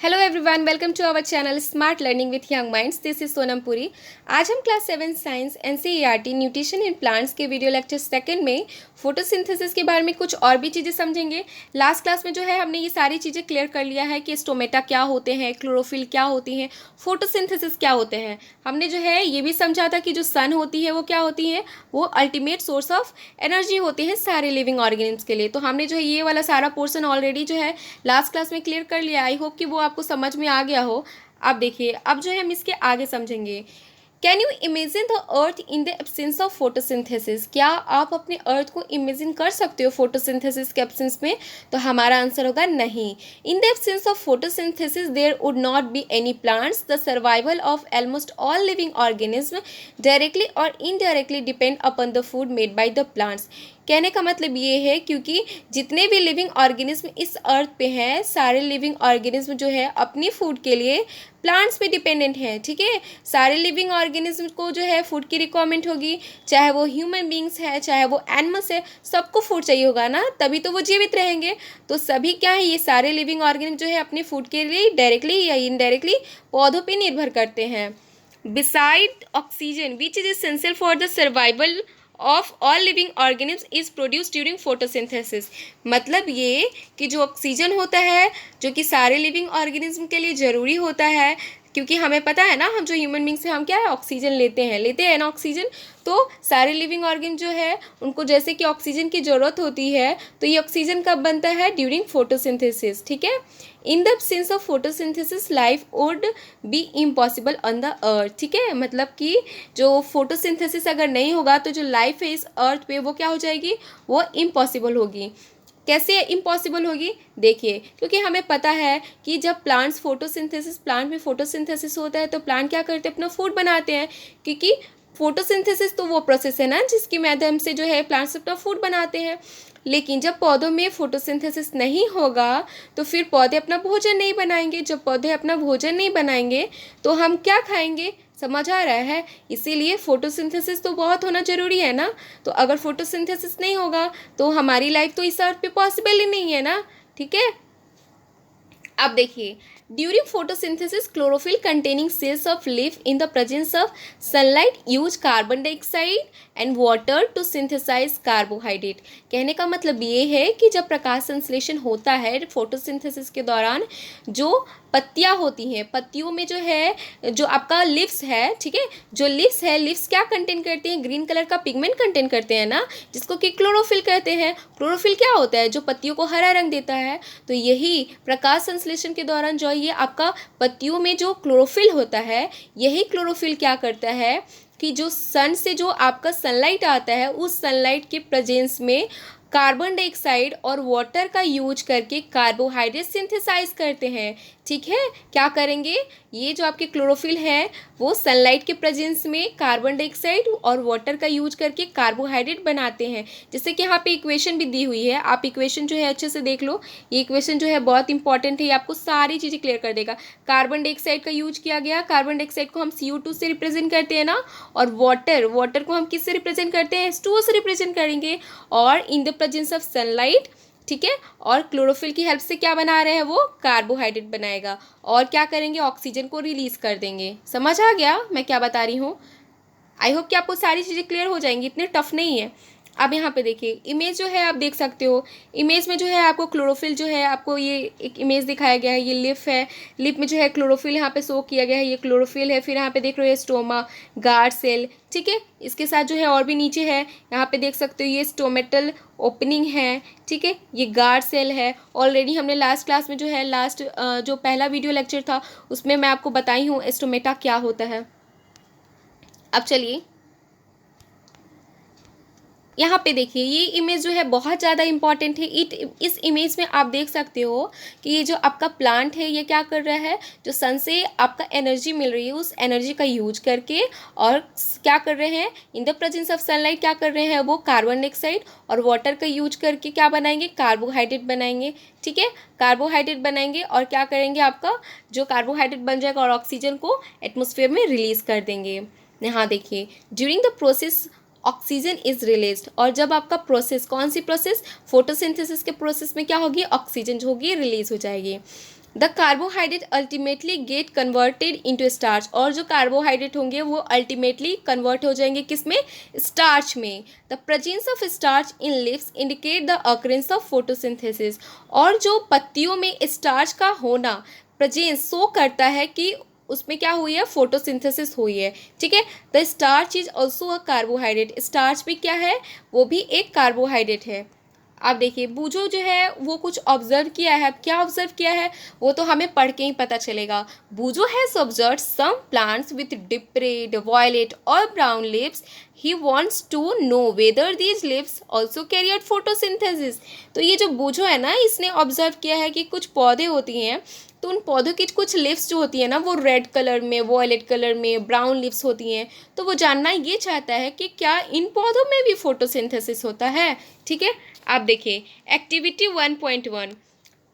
Hello everyone, welcome to our channel smart learning with young minds. This is Sonam Puri. आज हम class 7 science NCERT nutrition in plants के video lecture second में photosynthesis के बारे में कुछ और भी चीज़ें समझेंगे। लास्ट क्लास में जो है हमने ये सारी चीज़ें क्लियर कर लिया है कि स्टोमेटा क्या होते हैं, क्लोरोफिल क्या होती हैं, फोटोसिंथेसिस क्या होते हैं। हमने जो है ये भी समझा था कि जो सन होती है वो क्या होती है, वो अल्टीमेट सोर्स ऑफ एनर्जी होती है सारे लिविंग ऑर्गेनिम्स के लिए। तो हमने जो है ये वाला सारा पोर्शन ऑलरेडी जो है लास्ट क्लास में क्लियर कर लिया। आई होप कि वो आपको समझ में आ गया हो। अब देखिए, अब जो है हम इसके आगे समझेंगे। Can you imagine the earth in the absence of photosynthesis? क्या आप अपने अर्थ को इमेजिन कर सकते हो फोटोसिंथेसिस के एब्सेंस में? तो हमारा आंसर होगा नहीं। In the absence of photosynthesis there would not be any plants. The survival of almost all living organism directly और indirectly depend upon the food made by the plants. कहने का मतलब ये है क्योंकि जितने भी लिविंग ऑर्गेनिज्म इस अर्थ पे हैं, सारे लिविंग ऑर्गेनिज्म जो है अपनी फूड के लिए प्लांट्स पे डिपेंडेंट हैं। ठीक है, सारे लिविंग ऑर्गेनिज्म को जो है फूड की रिक्वायरमेंट होगी, चाहे वो ह्यूमन बींग्स है, चाहे वो एनिमल्स है, सबको फूड चाहिए होगा ना, तभी तो वो जीवित रहेंगे। तो सभी क्या है, ये सारे लिविंग ऑर्गेनिज्म जो है अपने फूड के लिए डायरेक्टली या इनडायरेक्टली पौधों पर निर्भर करते हैं। Beside oxygen which is essential for the survival of all living organisms is produce during photosynthesis. मतलब ये कि जो ऑक्सीजन होता है, जो कि सारे लिविंग ऑर्गेनिज्म के लिए ज़रूरी होता है, क्योंकि हमें पता है ना, हम जो ह्यूमन बींग्स हैं हम क्या है, ऑक्सीजन लेते हैं ना ऑक्सीजन। तो सारे लिविंग ऑर्गेन जो है उनको जैसे कि ऑक्सीजन की ज़रूरत होती है, तो ये ऑक्सीजन कब बनता है? During photosynthesis. ठीक है, इन the absence of photosynthesis life would be impossible on the earth. ठीक है, मतलब कि जो फोटोसिंथेसिस अगर नहीं होगा तो जो लाइफ है इस अर्थ पे वो क्या हो जाएगी, वो इम्पॉसिबल होगी। कैसे इम्पॉसिबल होगी? देखिए, क्योंकि हमें पता है कि जब प्लांट में फोटोसिंथेसिस होता है तो प्लांट क्या करते हैं, अपना फूड बनाते हैं। क्योंकि फोटोसिंथेसिस तो वो प्रोसेस है ना जिसके माध्यम से जो है प्लांट्स अपना फूड बनाते हैं। लेकिन जब पौधों में फोटोसिंथेसिस नहीं होगा तो फिर पौधे अपना भोजन नहीं बनाएंगे। जब पौधे अपना भोजन नहीं बनाएंगे तो हम क्या खाएंगे? समझ आ रहा है? इसीलिए फोटोसिंथेसिस तो बहुत होना ज़रूरी है ना। तो अगर फोटोसिंथेसिस नहीं होगा तो हमारी लाइफ तो इस अर्थ पे पॉसिबल ही नहीं है ना। ठीक है, अब देखिए, during photosynthesis chlorophyll containing cells of leaf in the presence of sunlight use carbon dioxide and water to synthesise carbohydrate. कहने का मतलब ये है कि जब प्रकाश संश्लेषण होता है फोटोसिंथेसिस के दौरान, जो पत्तियां होती हैं, पत्तियों में जो है, जो आपका लिव्स है, ठीक है, जो लिव्स है, लिव्स क्या कंटेन करते हैं? ग्रीन कलर का पिगमेंट कंटेन करते हैं ना, जिसको कि क्लोरोफिल कहते हैं। क्लोरोफिल क्या होता है? जो पत्तियों को हरा रंग देता है। तो यही प्रकाश संश्लेषण के दौरान जो ये आपका पत्तियों में जो क्लोरोफिल होता है, यही क्लोरोफिल क्या करता है कि जो सन से जो आपका सनलाइट आता है, उस सनलाइट के प्रेजेंस में कार्बन डाइऑक्साइड और वाटर का यूज करके कार्बोहाइड्रेट सिंथेसाइज करते हैं। ठीक है, क्या करेंगे? ये जो आपके क्लोरोफिल है वो सनलाइट के प्रेजेंस में कार्बन डाइऑक्साइड और वाटर का यूज करके कार्बोहाइड्रेट बनाते हैं। जैसे कि यहाँ पे इक्वेशन भी दी हुई है, आप इक्वेशन जो है अच्छे से देख लो। ये इक्वेशन जो है बहुत इंपॉर्टेंट है, ये आपको सारी चीज़ें क्लियर कर देगा। कार्बन डाइऑक्साइड का यूज किया गया, कार्बन डाइऑक्साइड को हम CO2 से रिप्रेजेंट करते हैं ना, और वाटर को हम किससे रिप्रेजेंट करते हैं? H2O से रिप्रेजेंट करेंगे। और इन द प्रेजेंस ऑफ सनलाइट, ठीक है, और क्लोरोफिल की हेल्प से क्या बना रहे हैं? वो कार्बोहाइड्रेट बनाएगा। और क्या करेंगे? ऑक्सीजन को रिलीज कर देंगे। समझ आ गया मैं क्या बता रही हूँ? आई होप कि आपको सारी चीज़ें क्लियर हो जाएंगी, इतने टफ नहीं है। अब यहाँ पे देखिए, इमेज जो है आप देख सकते हो। इमेज में जो है आपको क्लोरोफिल जो है, आपको ये एक इमेज दिखाया गया है, ये लिफ है। लिफ में जो है क्लोरोफिल यहाँ पे शो किया गया है, ये क्लोरोफिल है। फिर यहाँ पे देख रहे हो स्टोमा, गार्ड सेल, ठीक है। इसके साथ जो है और भी नीचे है, यहाँ पे देख सकते हो ये स्टोमेटल ओपनिंग है, ठीक है, ये गार्ड सेल है। ऑलरेडी हमने लास्ट क्लास में जो है, लास्ट जो पहला वीडियो लेक्चर था उसमें मैं आपको बताई हूँ स्टोमेटा क्या होता है। अब चलिए यहाँ पे देखिए, ये इमेज जो है बहुत ज़्यादा इंपॉर्टेंट है। इस इमेज में आप देख सकते हो कि ये जो आपका प्लांट है ये क्या कर रहा है, जो सन से आपका एनर्जी मिल रही है उस एनर्जी का यूज करके, और क्या कर रहे हैं, इन द प्रेजेंस ऑफ सनलाइट क्या कर रहे हैं, वो कार्बन डाइऑक्साइड और वाटर का यूज करके क्या बनाएंगे? कार्बोहाइड्रेट बनाएंगे। ठीक है, कार्बोहाइड्रेट बनाएंगे और क्या करेंगे, आपका जो कार्बोहाइड्रेट बन जाएगा और ऑक्सीजन को एटमोसफेयर में रिलीज कर देंगे। यहाँ देखिए, during the process oxygen is released. और जब आपका प्रोसेस, कौन सी प्रोसेस? फोटोसिंथेसिस के प्रोसेस में क्या होगी? ऑक्सीजन जो होगी रिलीज हो जाएगी। The carbohydrate ultimately get converted into starch, और जो कार्बोहाइड्रेट होंगे वो अल्टीमेटली कन्वर्ट हो जाएंगे किस में, स्टार्च में। The presence of starch in leaves indicate the occurrence of photosynthesis, और जो पत्तियों में स्टार्च का होना प्रेजेंस शो करता है कि उसमें क्या हुई है, फोटोसिंथेसिस हुई है। ठीक है, the starch is also a carbohydrate, starch भी क्या है, वो भी एक कार्बोहाइड्रेट है। आप देखिए बूझो जो है वो कुछ ऑब्जर्व किया है, क्या ऑब्जर्व किया है वो तो हमें पढ़ के ही पता चलेगा। Boojho has observe some plants with deep red, violet और brown lips. He wants to know whether these lips also carry out photosynthesis. तो ये जो बूझो है ना, इसने ऑब्जर्व किया है कि कुछ पौधे होती हैं, तो उन पौधों की कुछ लिप्स जो होती है ना वो रेड कलर में, वॉयलेट कलर में, ब्राउन लिप्स होती हैं। तो वो जानना ये चाहता है कि क्या इन पौधों में भी फोटोसिंथेसिस होता है। ठीक है, आप देखिए activity 1.1,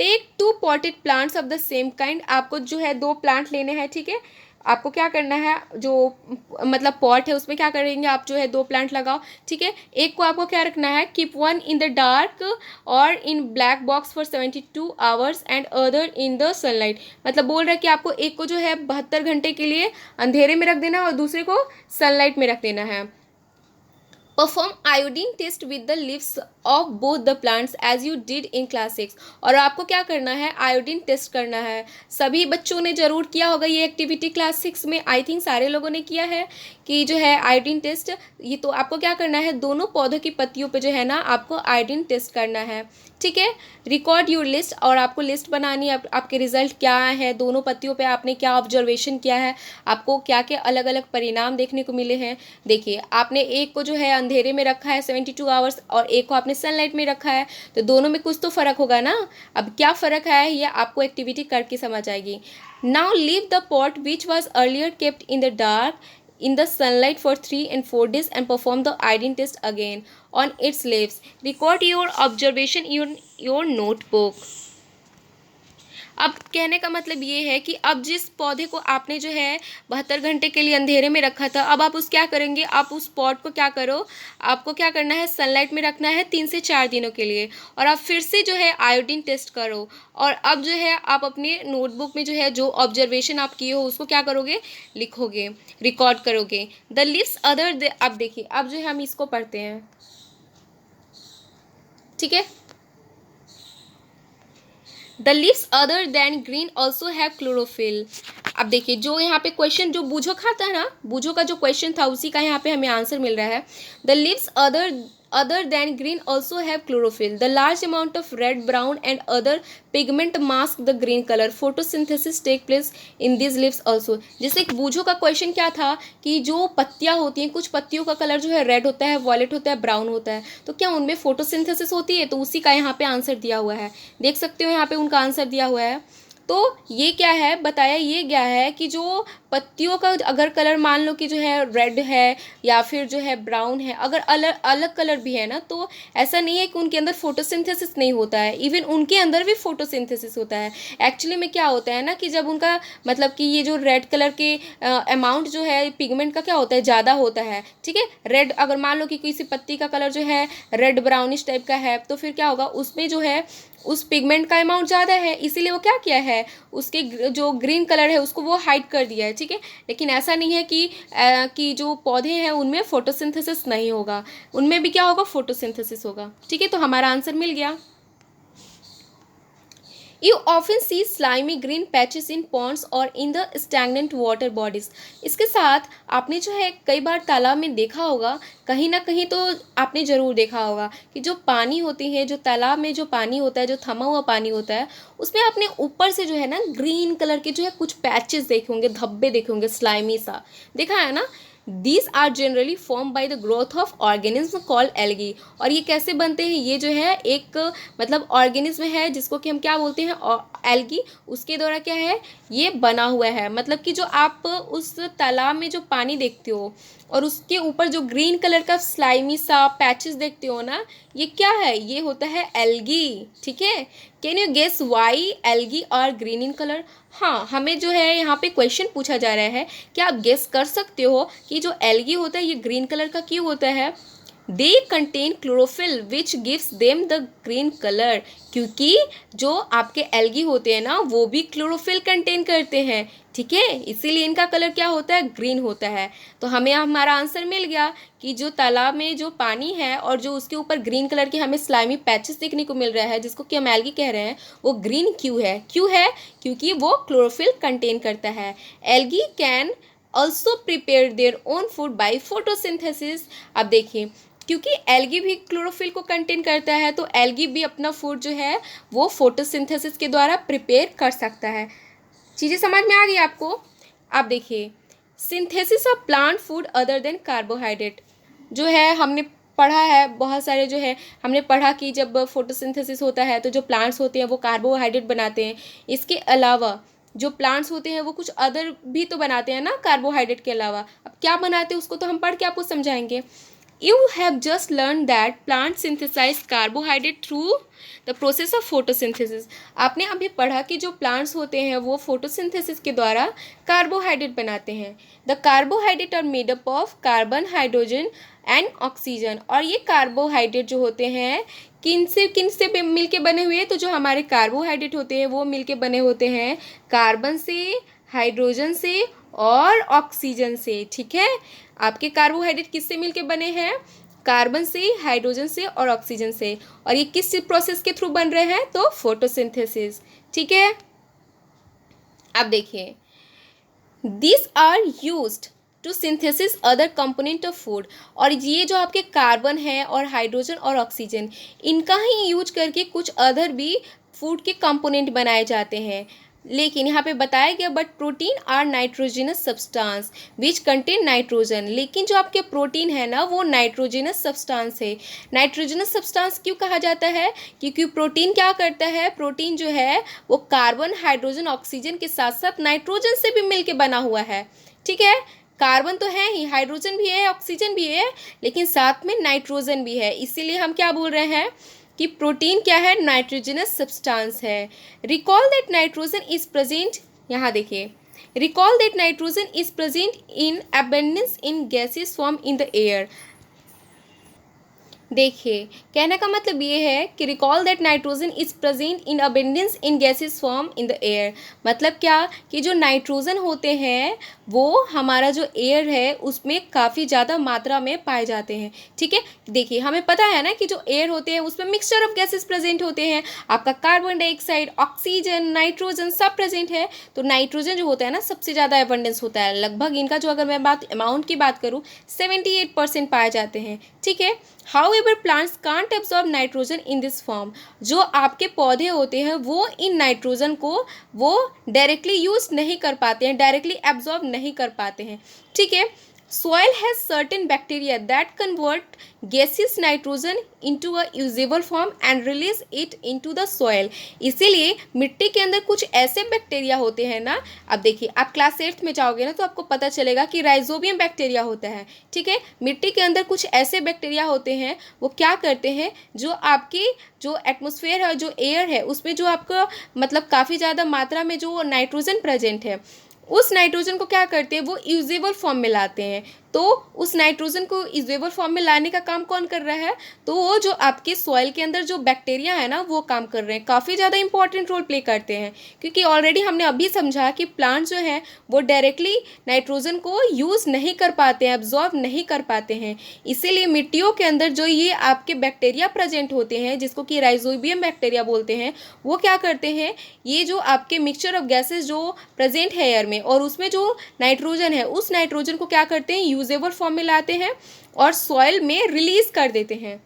take 2 potted plants of the same kind. आपको जो है 2 प्लांट लेने हैं। ठीक है, आपको क्या करना है, जो मतलब पॉट है उसमें क्या करेंगे आप, जो है 2 प्लांट लगाओ। ठीक है, एक को आपको क्या रखना है, keep one in the dark और in black box for 72 hours and other in the sunlight. मतलब बोल रहा है कि आपको एक को जो है 72 घंटे के लिए अंधेरे में रख देना है और दूसरे को सनलाइट में रख देना है। Perform iodine test with the leaves of both the plants as you did in class 6। और आपको क्या करना है, आयोडीन टेस्ट करना है। सभी बच्चों ने ज़रूर किया होगा ये एक्टिविटी क्लास 6 में, आई थिंक सारे लोगों ने किया है कि जो है आयोडीन टेस्ट। ये तो आपको क्या करना है, दोनों पौधों की पत्तियों पे जो है ना आपको आयोडीन टेस्ट करना है। ठीक है, रिकॉर्ड योर लिस्ट, और आपको लिस्ट बनानी है आपके रिजल्ट क्या है, दोनों पत्तियों पे आपने क्या ऑब्जर्वेशन किया है, आपको क्या क्या अलग अलग परिणाम देखने को मिले हैं। देखिए आपने एक को जो है अंधेरे में रखा है 72 आवर्स और एक को आपने सनलाइट में रखा है, तो दोनों में कुछ तो फ़र्क होगा ना। अब क्या फ़र्क है ये आपको एक्टिविटी करके समझ आएगी। Now leave the pot which was earlier kept in the dark in the sunlight for 3 and 4 days and perform the iodine test again on its leaves. Record your observation in your notebook. अब कहने का मतलब ये है कि अब जिस पौधे को आपने जो है 72 घंटे के लिए अंधेरे में रखा था, अब आप उस क्या करेंगे, आप उस पॉट को क्या करो, आपको क्या करना है, सनलाइट में रखना है 3 से 4 दिनों के लिए, और आप फिर से जो है आयोडीन टेस्ट करो। और अब जो है आप अपने नोटबुक में जो है जो ऑब्जर्वेशन आप किए हो उसको क्या करोगे, लिखोगे, रिकॉर्ड करोगे। द लिव्स अदर, अब देखिए अब जो है हम इसको पढ़ते हैं। ठीक है, the leaves other than green also have chlorophyll. अब देखिए जो यहाँ पे क्वेश्चन जो बूझो खाता है ना, बूझो का जो क्वेश्चन था उसी का यहाँ पे हमें आंसर मिल रहा है। The leaves other than green also have chlorophyll. The large amount of red, brown and other pigment mask the green color. Photosynthesis take place in these leaves also. जैसे बूझो का क्वेश्चन क्या था कि जो पत्तियां होती हैं, कुछ पत्तियों का कलर जो है रेड होता है, वॉयलेट होता है, ब्राउन होता है, तो क्या उनमें फोटोसिंथेसिस होती है, तो उसी का यहाँ पे आंसर दिया हुआ है। देख सकते हो यहाँ पे उनका आंसर दिया हुआ है। तो ये क्या है, बताया ये गया है कि जो पत्तियों का अगर कलर मान लो कि जो है रेड है या फिर जो है ब्राउन है, अगर अलग अलग कलर भी है ना, तो ऐसा नहीं है कि उनके अंदर फोटोसिंथेसिस नहीं होता है, इवन उनके अंदर भी फोटोसिंथेसिस होता है। एक्चुअली में क्या होता है ना कि जब उनका मतलब कि ये जो रेड कलर के अमाउंट जो है पिगमेंट का क्या होता है, ज़्यादा होता है। ठीक है, रेड अगर मान लो कि किसी पत्ती का कलर जो है रेड ब्राउनिश टाइप का है, तो फिर क्या होगा, उसमें जो है उस पिगमेंट का अमाउंट ज़्यादा है, इसीलिए वो क्या किया है, उसके जो ग्रीन कलर है उसको वो हाइड कर दिया है। ठीक है, लेकिन ऐसा नहीं है कि जो पौधे हैं उनमें फोटोसिंथेसिस नहीं होगा, उनमें भी क्या होगा, फोटोसिंथेसिस होगा। ठीक है, तो हमारा आंसर मिल गया। You often see slimy green patches in ponds or in the stagnant water bodies. इसके साथ आपने जो है कई बार तालाब में देखा होगा, कहीं ना कहीं तो आपने ज़रूर देखा होगा कि जो पानी होती है, जो तालाब में जो पानी होता है, जो थमा हुआ पानी होता है, उसमें आपने ऊपर से जो है ना ग्रीन कलर के जो है कुछ पैचेस देखे होंगे, धब्बे देखे होंगे, स्लाइमी सा देखा है ना। These are generally formed by the growth of organism called algae. और ये कैसे बनते हैं, ये जो है एक मतलब ऑर्गेनिज्म है जिसको कि हम क्या बोलते हैं, एल्गी, उसके द्वारा क्या है ये बना हुआ है। मतलब कि जो आप उस तालाब में जो पानी देखते हो और उसके ऊपर जो ग्रीन कलर का स्लाइमी सा पैचेस देखते हो ना, ये क्या है, ये होता है एल्गी। ठीक है, can you guess why algae are green in colour. हाँ, हमें जो है यहाँ पे क्वेश्चन पूछा जा रहा है, क्या आप गेस कर सकते हो कि जो एल्गी होता है ये ग्रीन कलर का क्यों होता है। They contain chlorophyll which gives them the green colour, क्योंकि जो आपके एल्गी होते हैं ना वो भी क्लोरोफिल कंटेन करते हैं, ठीक है, इसीलिए इनका कलर क्या होता है, ग्रीन होता है। तो हमें हमारा आंसर मिल गया कि जो तालाब में जो पानी है और जो उसके ऊपर ग्रीन कलर के हमें स्लाइमी पैचेस देखने को मिल रहा है जिसको कि हम एल्गी कह रहे हैं, वो ग्रीन क्यों है, क्योंकि वो क्लोरोफिल कंटेन करता है। Algae can also prepare their own food by photosynthesis. अब देखिए, क्योंकि एल्गी भी क्लोरोफिल को कंटेन करता है तो एल्गी भी अपना फूड जो है वो फोटोसिंथेसिस के द्वारा प्रिपेयर कर सकता है। चीज़ें समझ में आ गई आपको। आप देखिए, synthesis of plant food other than carbohydrate जो है हमने पढ़ा है, बहुत सारे जो है हमने पढ़ा कि जब फोटोसिंथेसिस होता है तो जो प्लांट्स होते हैं वो कार्बोहाइड्रेट बनाते हैं। इसके अलावा जो प्लांट्स होते हैं वो कुछ अदर भी तो बनाते हैं ना कार्बोहाइड्रेट के अलावा। अब क्या बनाते हैं उसको तो हम पढ़ के आपको समझाएंगे। You have just learned that plants synthesize carbohydrate through the process of photosynthesis। आपने अभी पढ़ा कि जो प्लांट्स होते हैं वो फोटोसिंथेसिस के द्वारा कार्बोहाइड्रेट बनाते हैं। The carbohydrate are made up of carbon, hydrogen and oxygen. और ये कार्बोहाइड्रेट जो होते हैं किन से मिल के बने हुए हैं, तो जो हमारे कार्बोहाइड्रेट होते हैं वो मिल के बने होते हैं कार्बन से, हाइड्रोजन से और ऑक्सीजन से, ठीक है। आपके कार्बोहाइड्रेट किससे मिलके बने हैं, कार्बन से, हाइड्रोजन से और ऑक्सीजन से। और ये किस प्रोसेस के थ्रू बन रहे हैं, तो फोटोसिंथेसिस, ठीक है। अब देखिए, this are used to synthesis other component of food. और ये जो आपके कार्बन है और हाइड्रोजन और ऑक्सीजन, इनका ही यूज करके कुछ अदर भी फूड के कंपोनेंट बनाए जाते हैं। लेकिन यहाँ पे बताया गया but protein are nitrogenous substance which contain nitrogen. लेकिन जो आपके प्रोटीन है ना वो नाइट्रोजिनस सब्सटेंस है। नाइट्रोजिनस सब्सटेंस क्यों कहा जाता है, क्योंकि प्रोटीन क्या करता है, प्रोटीन जो है वो कार्बन, हाइड्रोजन, ऑक्सीजन के साथ साथ नाइट्रोजन से भी मिलके बना हुआ है, ठीक है। कार्बन तो है ही, हाइड्रोजन भी है, ऑक्सीजन भी है, लेकिन साथ में नाइट्रोजन भी है। इसीलिए हम क्या बोल रहे हैं कि प्रोटीन क्या है, नाइट्रोजनस सब्सटेंस है। Recall that nitrogen is present, यहाँ देखिए, recall that nitrogen is present in abundance in gases form in the air. देखिए, कहने का मतलब ये है कि recall that nitrogen is present in abundance in gases form in the air. मतलब क्या कि जो नाइट्रोजन होते हैं वो हमारा जो एयर है उसमें काफ़ी ज़्यादा मात्रा में पाए जाते हैं, ठीक है। देखिए, हमें पता है ना कि जो एयर होते हैं उसमें मिक्सचर ऑफ गैसेस प्रेजेंट होते हैं। आपका कार्बन डाइऑक्साइड, ऑक्सीजन, नाइट्रोजन सब प्रेजेंट है। तो नाइट्रोजन जो होता है ना सबसे ज़्यादा एबंडेंस होता है, लगभग इनका जो अगर मैं अमाउंट की बात करूँ 78% पाए जाते हैं, ठीक है। However, plants can't absorb nitrogen in this form। जो आपके पौधे होते हैं वो इन नाइट्रोजन को वो डायरेक्टली यूज नहीं कर पाते हैं, डायरेक्टली एब्जॉर्ब नहीं कर पाते हैं, ठीक है। Soil has certain bacteria that convert gaseous nitrogen into a usable form and release it into the soil। इसीलिए मिट्टी के अंदर कुछ ऐसे बैक्टीरिया होते हैं ना, अब देखिए आप क्लास 8th में जाओगे ना तो आपको पता चलेगा कि राइजोबियम बैक्टीरिया होता है, ठीक है। मिट्टी के अंदर कुछ ऐसे बैक्टीरिया होते हैं, वो क्या करते हैं, जो आपकी जो एटमॉस्फेयर है, जो एयर है उसमें जो आपका मतलब काफ़ी ज़्यादा मात्रा में जो नाइट्रोजन प्रेजेंट है उस नाइट्रोजन को क्या करते हैं वो यूजेबल फॉर्म में लाते हैं। तो उस नाइट्रोजन को यूजेबल फॉर्म में लाने का काम कौन कर रहा है, तो वो जो आपके सॉइल के अंदर जो बैक्टीरिया है ना वो काम कर रहे हैं, काफ़ी ज़्यादा इंपॉर्टेंट रोल प्ले करते हैं। क्योंकि ऑलरेडी हमने अभी समझा कि प्लांट जो है वो डायरेक्टली नाइट्रोजन को यूज़ नहीं कर पाते हैं, एब्जॉर्ब नहीं कर पाते हैं। इसीलिए मिट्टियों के अंदर जो ये आपके बैक्टीरिया प्रेजेंट होते हैं जिसको कि राइजोबियम बैक्टीरिया बोलते हैं, वो क्या करते हैं, ये जो आपके मिक्सचर ऑफ गैसेज जो प्रेजेंट है एयर में और उसमें जो नाइट्रोजन है उस नाइट्रोजन को क्या करते हैं यूजेबल फॉर्म में लाते हैं और सॉइल में रिलीज कर देते हैं।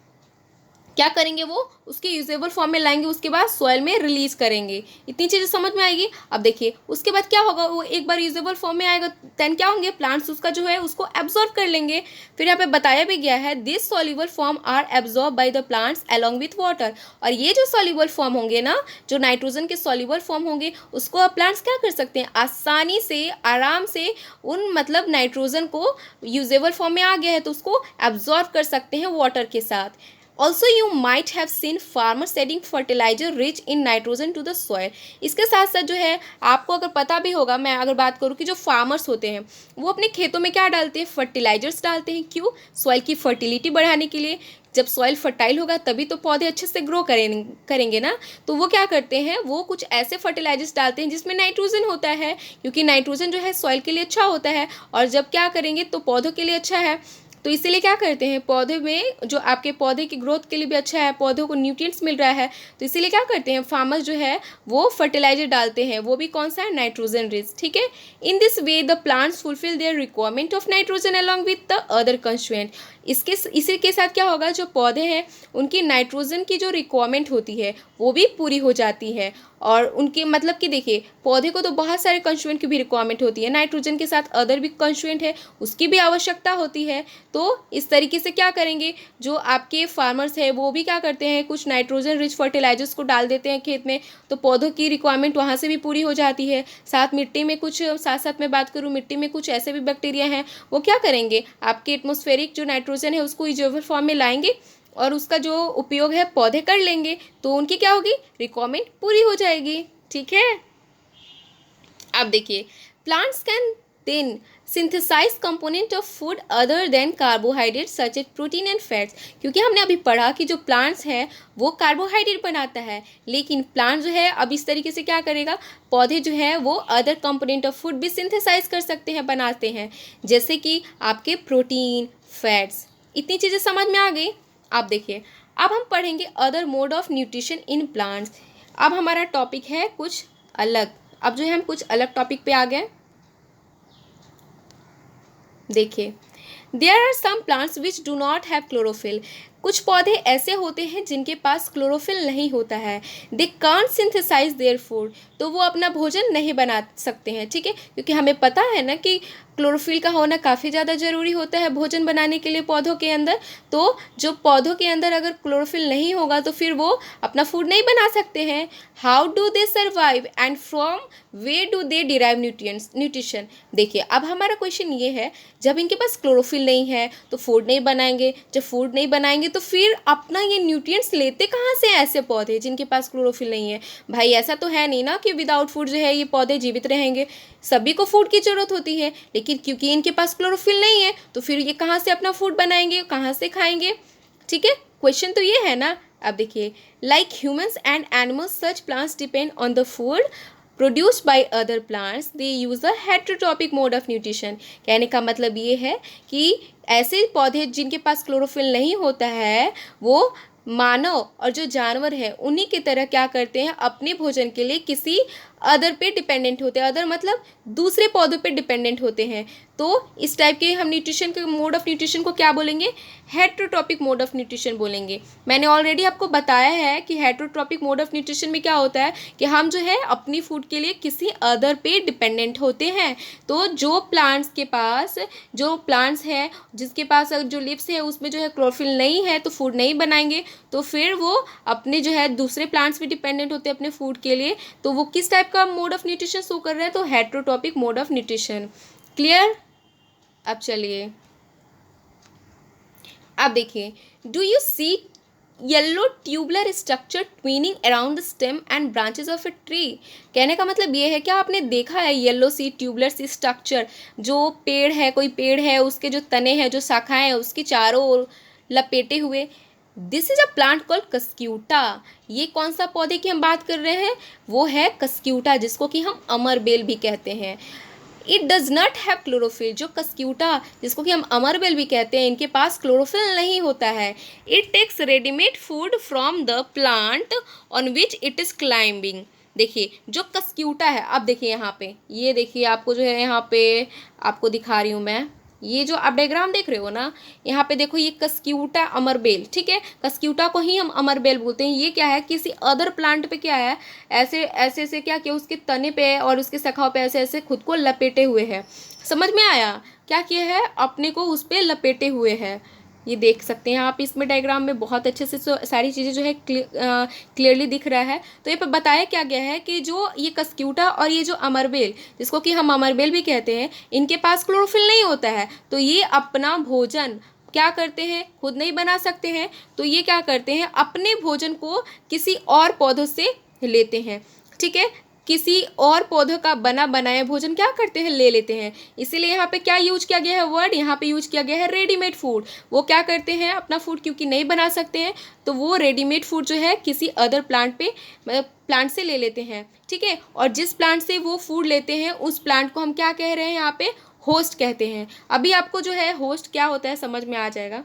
क्या करेंगे, वो उसके यूजेबल फॉर्म में लाएंगे, उसके बाद सॉइल में रिलीज करेंगे। इतनी चीज़ें समझ में आएगी। अब देखिए उसके बाद क्या होगा, वो एक बार यूजेबल फॉर्म में आएगा देन क्या होंगे, प्लांट्स उसका जो है उसको एब्जॉर्ब कर लेंगे। फिर यहाँ पे बताया भी गया है this soluble form are absorb by the plants along with water. और ये जो सॉल्युबल फॉर्म होंगे ना, जो नाइट्रोजन के सॉल्युबल फॉर्म होंगे उसको प्लांट्स क्या कर सकते हैं, आसानी से आराम से उन मतलब नाइट्रोजन को यूजेबल फॉर्म में आ गया है तो उसको एब्जॉर्ब कर सकते हैं वाटर के साथ। Also you might have seen farmers adding fertiliser rich in nitrogen to the soil. इसके साथ साथ जो है आपको अगर पता भी होगा, मैं अगर बात करूँ कि जो फार्मर्स होते हैं वो अपने खेतों में क्या डालते हैं, फर्टिलाइजर्स डालते हैं। क्यों? सॉइल की फर्टिलिटी बढ़ाने के लिए। जब सॉइल फर्टाइल होगा तभी तो पौधे अच्छे से ग्रो करेंगे ना। तो वो क्या करते हैं, वो कुछ ऐसे फर्टिलाइजर्स डालते हैं जिसमें नाइट्रोजन होता है, क्योंकि नाइट्रोजन जो है सॉइल के लिए अच्छा होता है और जब क्या करेंगे तो पौधों के लिए अच्छा है। तो इसीलिए क्या करते हैं, पौधे में जो आपके पौधे की ग्रोथ के लिए भी अच्छा है, पौधों को न्यूट्रिएंट्स मिल रहा है, तो इसीलिए क्या करते हैं फार्मर्स जो है वो फर्टिलाइजर डालते हैं, वो भी कौन सा है, नाइट्रोजन रिच। ठीक है। In this way the plants fulfil their requirement of nitrogen along with the other constituent. इसी के साथ क्या होगा, जो पौधे हैं उनकी नाइट्रोजन की जो रिक्वायरमेंट होती है वो भी पूरी हो जाती है। और उनके मतलब कि देखिए पौधे को तो बहुत सारे कंस्ट्रूएंट की भी रिक्वायरमेंट होती है, नाइट्रोजन के साथ अदर भी कंस्ट्रूएंट है उसकी भी आवश्यकता होती है। तो इस तरीके से क्या करेंगे, जो आपके फार्मर्स है वो भी क्या करते हैं, कुछ नाइट्रोजन रिच फर्टिलाइजर्स को डाल देते हैं खेत में, तो पौधों की रिक्वायरमेंट वहाँ से भी पूरी हो जाती है। साथ मिट्टी में कुछ, साथ साथ मैं बात करूँ मिट्टी में कुछ ऐसे भी बैक्टीरिया हैं वो क्या करेंगे, आपके एटमॉस्फेरिक जो नाइट्रोजन है उसको इजोवर फॉर्म में लाएंगे और उसका जो उपयोग है पौधे कर लेंगे, तो उनकी क्या होगी, रिक्वायरमेंट पूरी हो जाएगी। ठीक है। अब देखिए plants can then synthesise component of food other than carbohydrate such as protein and fats. क्योंकि हमने अभी पढ़ा कि जो प्लांट्स है वो कार्बोहाइड्रेट बनाता है, लेकिन प्लांट जो है अब इस तरीके से क्या करेगा, पौधे जो है वो अदर कंपोनेंट ऑफ फूड भी सिंथेसाइज कर सकते हैं, बनाते हैं, जैसे कि आपके प्रोटीन, फैट्स। इतनी चीज़ें समझ में आ गई। आप देखिए अब हम पढ़ेंगे other mode of nutrition in plants. अब हमारा टॉपिक है कुछ अलग, अब जो है हम कुछ अलग टॉपिक पे आ गए। देखिए there are some plants which do not have chlorophyll. कुछ पौधे ऐसे होते हैं जिनके पास क्लोरोफिल नहीं होता है। They can't synthesise their food, तो वो अपना भोजन नहीं बना सकते हैं। ठीक है, क्योंकि हमें पता है ना कि क्लोरोफिल का होना काफ़ी ज़्यादा ज़रूरी होता है भोजन बनाने के लिए पौधों के अंदर। तो जो पौधों के अंदर अगर क्लोरोफिल नहीं होगा तो फिर वो अपना फूड नहीं बना सकते हैं। How do they survive and from where do they derive nutrition. देखिए अब हमारा क्वेश्चन ये है, जब इनके पास क्लोरोफिल नहीं है तो फूड नहीं बनाएंगे, जब फूड नहीं बनाएंगे तो फिर अपना ये न्यूट्रिएंट्स लेते कहाँ से ऐसे पौधे जिनके पास क्लोरोफिल नहीं है। भाई ऐसा तो है नहीं ना कि विदाउट फूड जो है ये पौधे जीवित रहेंगे, सभी को फूड की ज़रूरत होती है, लेकिन क्योंकि इनके पास क्लोरोफिल नहीं है तो फिर ये कहाँ से अपना फूड बनाएंगे, कहाँ से खाएंगे। ठीक है, क्वेश्चन तो ये है ना। अब देखिए like humans and animals such plants depend on the food produced by other plants, they use a heterotrophic mode of nutrition. कहने का मतलब ये है कि ऐसे पौधे जिनके पास क्लोरोफिल नहीं होता है वो मानव और जो जानवर है उन्हीं की तरह क्या करते हैं, अपने भोजन के लिए किसी अदर पे डिपेंडेंट होते हैं। अदर मतलब दूसरे पौधों पे डिपेंडेंट होते हैं। तो इस टाइप के हम न्यूट्रिशन के मोड ऑफ न्यूट्रिशन को क्या बोलेंगे, हेटेरोट्रॉपिक मोड ऑफ न्यूट्रिशन बोलेंगे। मैंने ऑलरेडी आपको बताया है कि हेटेरोट्रॉपिक मोड ऑफ न्यूट्रिशन में क्या होता है कि हम जो है अपनी फूड के लिए किसी अदर पे डिपेंडेंट होते हैं। तो जो प्लांट्स हैं जिसके पास जो लिव्स है उसमें जो है क्लोरोफिल नहीं है तो फूड नहीं बनाएंगे, तो फिर वो अपने जो है दूसरे प्लांट्स पे डिपेंडेंट होते हैं अपने फूड के लिए। तो वो किस टाइप का मोड ऑफ न्यूट्रिशन शो कर रहे हैं, तो heterotrophic mode of nutrition. Clear. अब चलिए अब देखिए, do you see yellow tubular structure twining around the stem and branches of a tree. कहने का मतलब ये है, क्या आपने देखा है येलो सी ट्यूबुलर सी स्ट्रक्चर, जो पेड़ है, कोई पेड़ है उसके जो तने हैं, जो शाखाएं हैं उसकी चारों ओर लपेटे हुए। This is a plant called Cuscuta. ये कौन सा पौधे की हम बात कर रहे हैं, वो है कस्क्यूटा, जिसको कि हम अमरबेल भी कहते हैं। It does not have chlorophyll. जो कस्क्यूटा जिसको कि हम अमरबेल भी कहते हैं, इनके पास क्लोरोफिल नहीं होता है। It takes readymade food from the plant on which it is climbing. देखिए जो कस्क्यूटा है, अब देखिए यहाँ पे, ये देखिए आपको जो है यहाँ पे आपको दिखा रही हूँ मैं, ये जो आप डायग्राम देख रहे हो ना, यहाँ पे देखो ये कस्क्यूटा अमरबेल। ठीक है, कस्क्यूटा को ही हम अमरबेल बोलते हैं। ये क्या है, किसी अदर प्लांट पे क्या है, ऐसे ऐसे ऐसे क्या किया, उसके तने पे और उसके शाखाओं पे ऐसे ऐसे खुद को लपेटे हुए है। समझ में आया, क्या किया है, अपने को उस पर लपेटे हुए है। ये देख सकते हैं आप इसमें डायग्राम में बहुत अच्छे से सारी चीज़ें जो है क्लियरली दिख रहा है। तो ये पर बताया क्या गया है कि जो ये कस्क्यूटा और ये जो अमरबेल, जिसको कि हम अमरबेल भी कहते हैं, इनके पास क्लोरोफिल नहीं होता है, तो ये अपना भोजन क्या करते हैं, खुद नहीं बना सकते हैं, तो ये क्या करते हैं, अपने भोजन को किसी और पौधों से लेते हैं। ठीक है, किसी और पौधों का बना बनाया भोजन क्या करते हैं, ले लेते हैं। इसीलिए यहाँ पे क्या यूज किया गया है वर्ड, यहाँ पे यूज किया गया है रेडीमेड फूड। वो क्या करते हैं, अपना फूड क्योंकि नहीं बना सकते हैं, तो वो रेडीमेड फूड जो है किसी अदर प्लांट पे प्लांट से ले लेते हैं। ठीक है, और जिस प्लांट से वो फूड लेते हैं उस प्लांट को हम क्या कह रहे हैं, यहाँ पे होस्ट कहते हैं। अभी आपको जो है होस्ट क्या होता है समझ में आ जाएगा।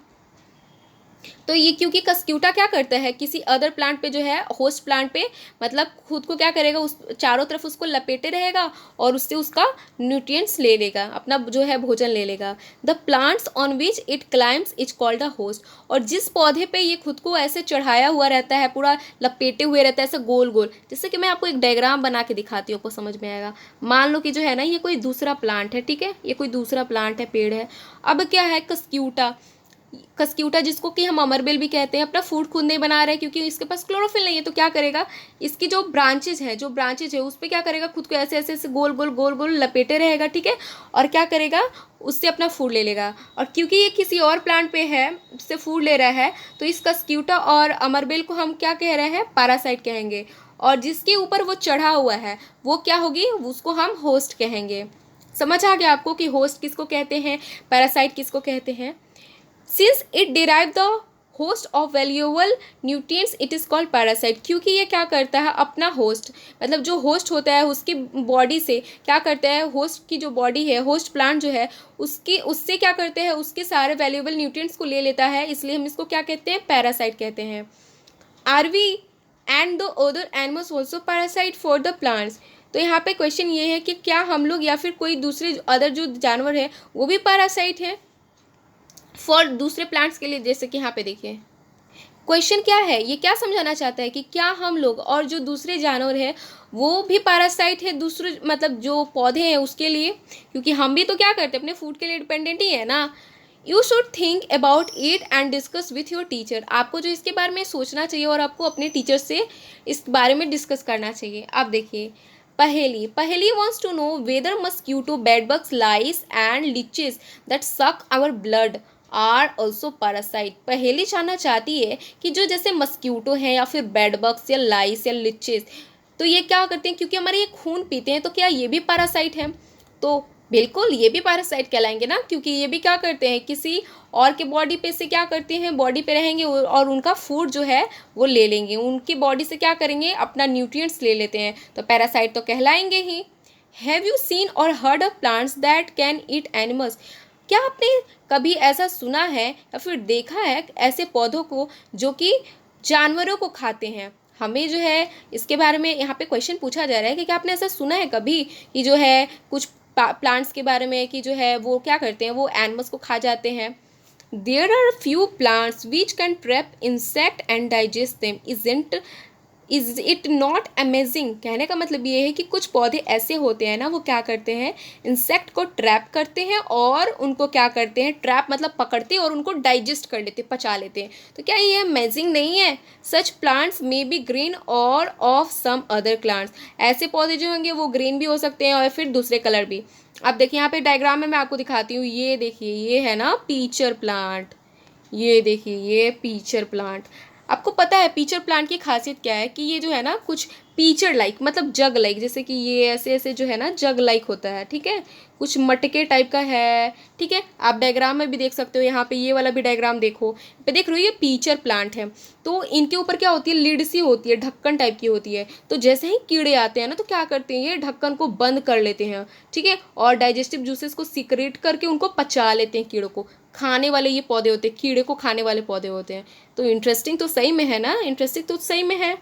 तो ये क्योंकि कस्क्यूटा क्या करता है, किसी अदर प्लांट पे जो है, होस्ट प्लांट पे मतलब खुद को क्या करेगा, उस चारों तरफ उसको लपेटे रहेगा और उससे उसका न्यूट्रिएंट्स ले लेगा, अपना जो है भोजन ले लेगा। The plants on which it climbs is called a host. और जिस पौधे पे ये खुद को ऐसे चढ़ाया हुआ रहता है, पूरा लपेटे हुए रहता है ऐसे गोल गोल, जैसे कि मैं आपको एक डायग्राम बना के दिखाती हूँ, आपको समझ में आएगा। मान लो कि जो है ना ये कोई दूसरा प्लांट है, ठीक है, ये कोई दूसरा प्लांट है, पेड़ है। अब क्या है, कस्क्यूटा जिसको कि हम अमरबेल भी कहते हैं, अपना फूड खुद नहीं बना रहा है क्योंकि इसके पास क्लोरोफिल नहीं है, तो क्या करेगा, इसकी जो ब्रांचेज है उस पर क्या करेगा, खुद को ऐसे ऐसे ऐसे गोल गोल लपेटे रहेगा। ठीक है, और क्या करेगा, उससे अपना फूड ले लेगा। और क्योंकि ये किसी और प्लांट पे है, उससे फूड ले रहा है, तो इस कस्क्यूटा और अमरबेल को हम क्या कह रहे हैं, पैरासाइट कहेंगे। और जिसके ऊपर वो चढ़ा हुआ है वो क्या होगी, उसको हम होस्ट कहेंगे। समझ आ गया आपको कि होस्ट किसको कहते हैं, पैरासाइट किसको कहते हैं। Since it derive the host of valuable nutrients, it is called parasite। क्योंकि ये क्या करता है, अपना होस्ट मतलब जो होस्ट होता है उसकी बॉडी से क्या करता है, होस्ट की जो बॉडी है, होस्ट प्लांट जो है उससे क्या करते हैं, उसके सारे वैल्यूएबल न्यूट्रिएंट्स को ले लेता है, इसलिए हम इसको क्या कहते हैं, पैरासाइट कहते हैं। Are we and the other animals also parasite for the plants. तो यहाँ पे क्वेश्चन ये है कि क्या हम लोग या फिर कोई दूसरे अदर जो जानवर है वो भी पैरासाइट है फॉर दूसरे प्लांट्स के लिए। जैसे कि यहाँ पे देखिए क्वेश्चन क्या है, ये क्या समझाना चाहता है कि क्या हम लोग और जो दूसरे जानवर हैं वो भी पैरासाइट है दूसरे मतलब जो पौधे हैं उसके लिए, क्योंकि हम भी तो क्या करते हैं, अपने फूड के लिए डिपेंडेंट ही है ना। You should think about it and discuss with your teacher. आपको जो इसके बारे में सोचना चाहिए और आपको अपने टीचर से इस बारे में डिस्कस करना चाहिए। आप देखिए पहेली wants to know whether mosquito, bedbugs, lice and leeches that suck our blood are also parasite. पहेली जानना चाहती है कि जो जैसे मस्क्यूटो हैं या फिर बेडबग्स या लाइस या लिचेस, तो ये क्या करते हैं, क्योंकि हमारे ये खून पीते हैं, तो क्या ये भी पैरासाइट हैं। तो बिल्कुल ये भी पैरासाइट कहलाएंगे ना, क्योंकि ये भी क्या करते हैं, किसी और के बॉडी पे से क्या करते हैं, बॉडी पे रहेंगे और उनका फूड जो है वो ले लेंगे, उनकी बॉडी से क्या करेंगे, अपना न्यूट्रिएंट्स ले लेते हैं, तो पैरासाइट तो कहलाएंगे ही। हैव यू सीन और heard of plants that can eat animals. क्या आपने कभी ऐसा सुना है या फिर देखा है ऐसे पौधों को जो कि जानवरों को खाते हैं। हमें जो है इसके बारे में यहाँ पे क्वेश्चन पूछा जा रहा है कि क्या आपने ऐसा सुना है कभी कि जो है कुछ प्लांट्स के बारे में कि जो है वो क्या करते हैं, वो एनिमल्स को खा जाते हैं। There are few plants which can trap insect and digest them, is it not amazing. कहने का मतलब ये है कि कुछ पौधे ऐसे होते हैं ना, वो क्या करते हैं, इंसेक्ट को ट्रैप करते हैं और उनको क्या करते हैं, ट्रैप मतलब पकड़ते हैं और उनको डाइजेस्ट कर लेते, पचा लेते हैं। तो क्या ये अमेजिंग नहीं है। सच प्लांट्स मे बी ग्रीन और ऑफ सम अदर प्लांट्स। ऐसे पौधे जो होंगे वो ग्रीन भी हो सकते हैं और फिर दूसरे कलर भी। अब देखिए यहाँ पे डायग्राम में मैं आपको दिखाती हूँ, ये देखिए ये है ना पीचर प्लांट, ये देखिए ये पीचर प्लांट। आपको पता है पीचर प्लांट की खासियत क्या है कि ये जो है ना कुछ पीचर लाइक मतलब जग लाइक, जैसे कि ये ऐसे ऐसे जो है ना जग लाइक होता है, ठीक है, कुछ मटके टाइप का है, ठीक है। आप डायग्राम में भी देख सकते हो, यहाँ पे ये वाला भी डायग्राम देखो, पे देख रहे हो ये पीचर प्लांट है। तो इनके ऊपर क्या होती है, लिड सी होती है, ढक्कन टाइप की होती है। तो जैसे ही कीड़े आते हैं ना तो क्या करते हैं, ये ढक्कन को बंद कर लेते हैं, ठीक है, और डाइजेस्टिव जूसेस को सीक्रेट करके उनको पचा लेते हैं। कीड़ों को खाने वाले ये पौधे होते हैं, कीड़े को खाने वाले पौधे होते हैं। तो इंटरेस्टिंग तो सही में है ना, इंटरेस्टिंग तो सही में है।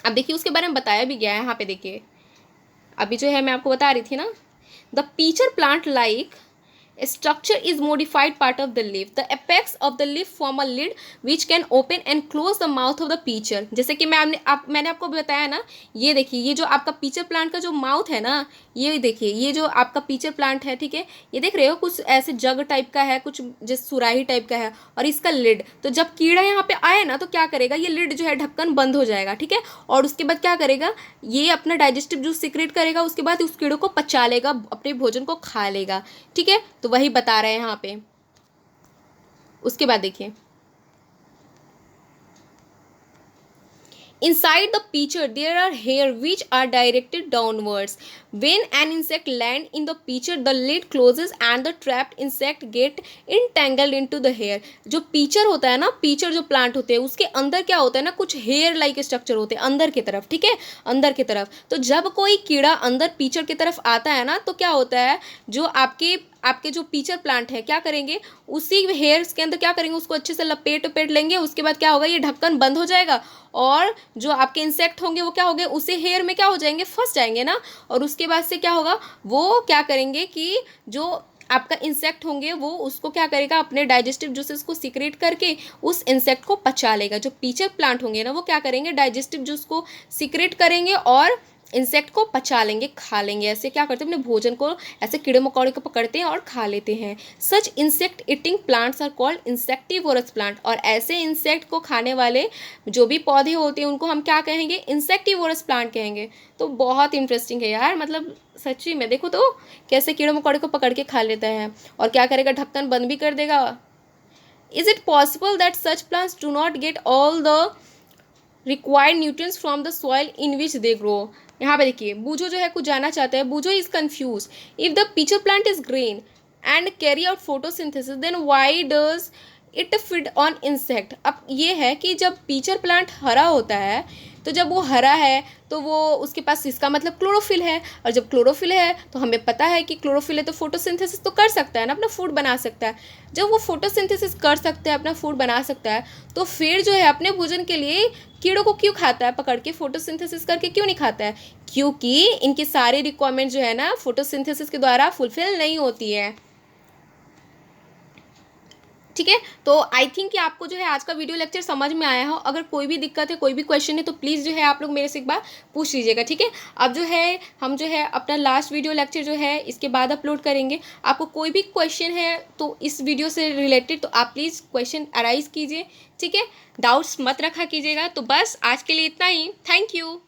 अब देखिए उसके बारे में बताया भी गया है यहाँ पे, देखिए अभी जो है मैं आपको बता रही थी ना, the pitcher plant like structure is modified part of the leaf. The apex of the leaf form a lid which can open and close the mouth of the peacher. जैसे कि मैंने आपको बताया ना, ये देखिए ये जो आपका पीचर प्लांट का जो माउथ है ना, ये देखिए ये जो आपका पीचर प्लांट है, ठीक है, ये देख रहे हो कुछ ऐसे जग टाइप का है, कुछ जैसे सुराही टाइप का है, और इसका लिड। तो जब कीड़ा यहाँ पे आए ना तो क्या करेगा, ये लिड जो है ढक्कन बंद हो जाएगा, ठीक है, और उसके बाद क्या करेगा, ये अपना डाइजेस्टिव जूस सीक्रेट करेगा, उसके बाद उस कीड़ों को पचा लेगा, अपने भोजन को खा लेगा, ठीक है। तो वही बता रहे हैं यहाँ पे। उसके बाद देखिए, inside the pitcher there are hair which are directed downwards. When an insect land in the pitcher, the lid closes and the trapped insect get entangled into the hair. जो pitcher होता है ना, pitcher जो plant होते हैं उसके अंदर क्या होता है ना, कुछ hair like structure होते हैं अंदर की तरफ, ठीक है, अंदर की तरफ। तो जब कोई कीड़ा अंदर pitcher की तरफ आता है ना, तो क्या होता है, जो आपके जो पीचर प्लांट है क्या करेंगे, उसी हेयर्स के अंदर क्या करेंगे, उसको अच्छे से लपेट लेंगे। उसके बाद क्या होगा, ये ढक्कन बंद हो जाएगा और जो आपके इंसेक्ट होंगे वो क्या होंगे, उसी हेयर में क्या हो जाएंगे, फंस जाएंगे ना। और उसके बाद से क्या होगा, वो क्या करेंगे कि जो आपका इंसेक्ट होंगे वो उसको क्या करेगा, अपने डाइजेस्टिव जूसेस को सीक्रेट करके उस इंसेक्ट को पचा लेगा। जो पीचर प्लांट होंगे ना, वो क्या करेंगे, डाइजेस्टिव जूस को सीक्रेट करेंगे और इंसेक्ट को पचा लेंगे, खा लेंगे। ऐसे क्या करते हैं, अपने भोजन को ऐसे कीड़े मकोड़े को पकड़ते हैं और खा लेते हैं। Such insect eating plants are called insectivorous plant. और ऐसे इंसेक्ट को खाने वाले जो भी पौधे होते हैं उनको हम क्या कहेंगे, इंसेक्टिवोरस प्लांट कहेंगे। तो बहुत इंटरेस्टिंग है यार, मतलब सच्ची में देखो तो कैसे कीड़े मकोड़े को पकड़ के खा लेता है और क्या करेगा, ढक्कन बंद भी कर देगा। Is it possible that such plants do not get all the required nutrients from the soil in which they grow. यहाँ पे देखिए, बूझो जो है कुछ जानना चाहता है। Boojho is confuse, if the pitcher plant is green and carry out photosynthesis then why does it feed on insect. अब ये है कि जब पीचर प्लांट हरा होता है, तो जब वो हरा है तो वो उसके पास, इसका मतलब क्लोरोफिल है। और जब क्लोरोफिल है तो हमें पता है कि क्लोरोफिल है तो फोटोसिंथेसिस तो कर सकता है ना, अपना फूड बना सकता है। जब वो फोटोसिंथेसिस कर सकता है, अपना फूड बना सकता है, तो फिर जो है अपने भोजन के लिए कीड़ों को क्यों खाता है पकड़ के, फोटोसिंथेसिस करके क्यों नहीं खाता है? क्योंकि इनकी सारी रिक्वायरमेंट जो है ना फोटोसिंथेसिस के द्वारा फुलफिल नहीं होती है। ठीक है, तो आई थिंक कि आपको जो है आज का वीडियो लेक्चर समझ में आया हो। अगर कोई भी दिक्कत है, कोई भी क्वेश्चन है, तो प्लीज़ जो है आप लोग मेरे से एक बार पूछ लीजिएगा, ठीक है। अब जो है हम जो है अपना लास्ट वीडियो लेक्चर जो है इसके बाद अपलोड करेंगे। आपको कोई भी क्वेश्चन है तो इस वीडियो से रिलेटेड, तो आप प्लीज़ क्वेश्चन अराइज कीजिए, ठीक है, डाउट्स मत रखा कीजिएगा। तो बस आज के लिए इतना ही, थैंक यू।